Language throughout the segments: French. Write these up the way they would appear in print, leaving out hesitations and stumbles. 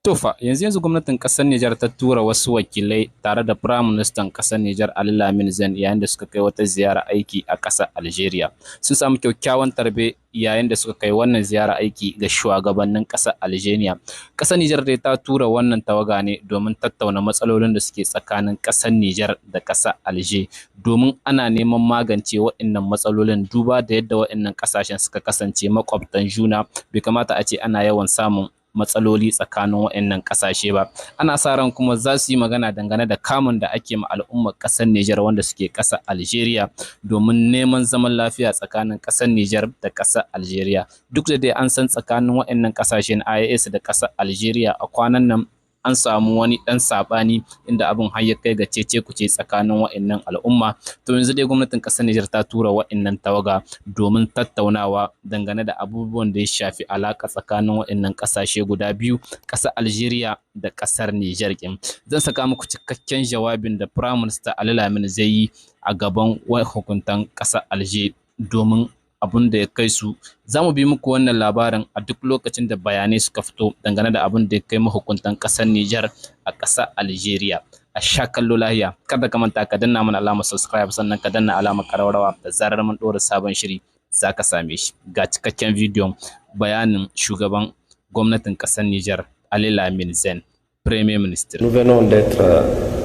Tofa, yanzu gwamnatin ƙasar Nijar ta tura wasu wakilai tare da Firaministan ƙasar Nijar Ali Lamin Zen yayin da suka kai wata ziyara aiki a ƙasar Algeria. Sun samu kyakkyawan tarbe yayin da suka kai wannan ziyara aiki ga shugabannin ƙasar Algeria. Ƙasar Nijar dai ta tura wannan tawaga ne domin tattauna matsalolin da suke tsakanin ƙasar Nijar da ƙasar Alger, domin ana neman magance waɗannan matsalolin duba da yadda waɗannan ƙasashen suka kasance makwabtan juna. Bai kamata a ce ana yawan samun matsaloli tsakanin waɗannan ƙasashe ba. Ana sa ran kuma za su yi magana dangane da kamun da ake ma al'ummar ƙasar Nijar wanda suke ƙasar Algeria domin neman zaman lafiya tsakanin ƙasar Nijar da ƙasar Algeria. Duk da dai an san tsakanin waɗannan ƙasashen IAS da ƙasar Algeria a kwanan nan an samu wani ɗan saɓani inda abin har ya kai ga cece kuce tsakanin waɗannan al'umma. To yanzu dai gwamnatin ƙasar Nijar ta tura waɗannan tawaga domin tattaunawa dangane da abubuwan da ya shafi alaƙa tsakanin waɗannan ƙasashe guda biyu, ƙasar Algeria da ƙasar Nijar kin. Zan saka muku cikakken jawabin da Firaminista Ali Lamin zai yi a gaban hukuntan ƙasar Alger domin abun da ya kai su. Za mu bi muku wannan labarin a duk lokacin da bayanai suka fito dangane da abun da ya kai mahukuntan ƙasar Nijar a ƙasar Algeria. A sha kallo lahiya, kada ka manta ka danna mana alamar subscribe sannan ka danna alamar ƙararrawa da zarar mun ɗora sabon shiri za ka same shi. Ga cikakken bidiyon bayanin shugaban gwamnatin ƙasar Nijar Ali Lamin Zen, Premier Ministre. Nous venons d'être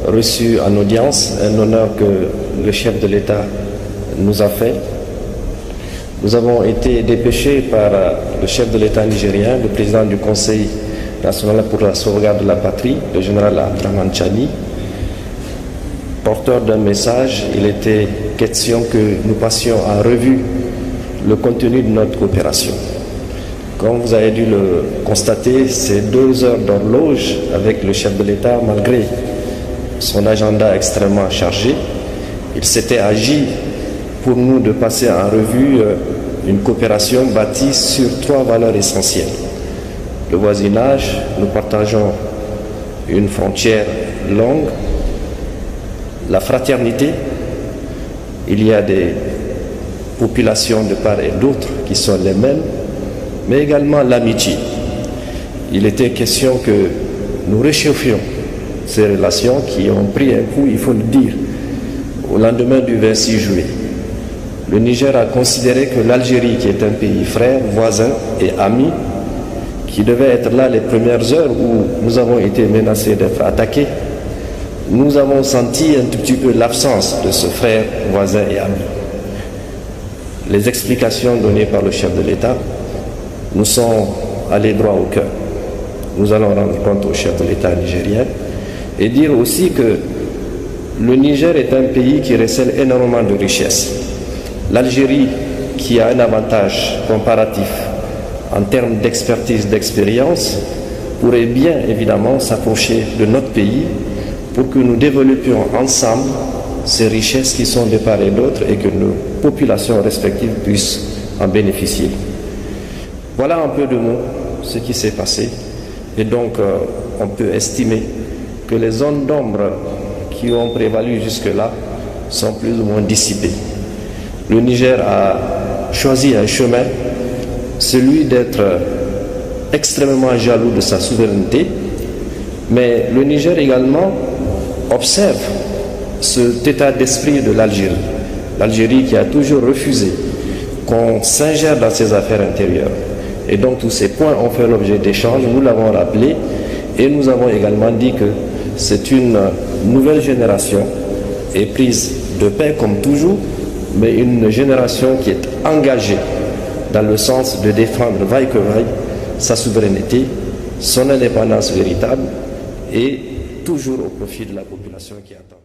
reçus en audience, un honneur que le chef de l'État nous a fait. Nous avons été dépêchés par le chef de l'État nigérien, le président du Conseil national pour la sauvegarde de la patrie, le général Abdrahmane Chani, porteur d'un message. Il était question que nous passions en revue le contenu de notre coopération. Comme vous avez dû le constater, ces 2 heures d'horloge avec le chef de l'État, malgré son agenda extrêmement chargé, il s'était agi pour nous de passer en revue une coopération bâtie sur 3 valeurs essentielles. Le voisinage, nous partageons une frontière longue. La fraternité, il y a des populations de part et d'autre qui sont les mêmes, mais également l'amitié. Il était question que nous réchauffions ces relations qui ont pris un coup, il faut le dire, au lendemain du 26 juillet. Le Niger a considéré que l'Algérie, qui est un pays frère, voisin et ami, qui devait être là les premières heures où nous avons été menacés d'être attaqués, nous avons senti un tout petit peu l'absence de ce frère, voisin et ami. Les explications données par le chef de l'État nous sont allées droit au cœur. Nous allons rendre compte au chef de l'État nigérien et dire aussi que le Niger est un pays qui recèle énormément de richesses. L'Algérie, qui a un avantage comparatif en termes d'expertise, d'expérience, pourrait bien évidemment s'approcher de notre pays pour que nous développions ensemble ces richesses qui sont de part et d'autre et que nos populations respectives puissent en bénéficier. Voilà un peu de mots ce qui s'est passé et donc on peut estimer que les zones d'ombre qui ont prévalu jusque-là sont plus ou moins dissipées. Le Niger a choisi un chemin, celui d'être extrêmement jaloux de sa souveraineté, mais le Niger également observe cet état d'esprit de l'Algérie. L'Algérie qui a toujours refusé qu'on s'ingère dans ses affaires intérieures. Et donc tous ces points ont fait l'objet d'échanges, nous l'avons rappelé, et nous avons également dit que c'est une nouvelle génération éprise de paix comme toujours, mais une génération qui est engagée dans le sens de défendre vaille que vaille sa souveraineté, son indépendance véritable et toujours au profit de la population qui attend.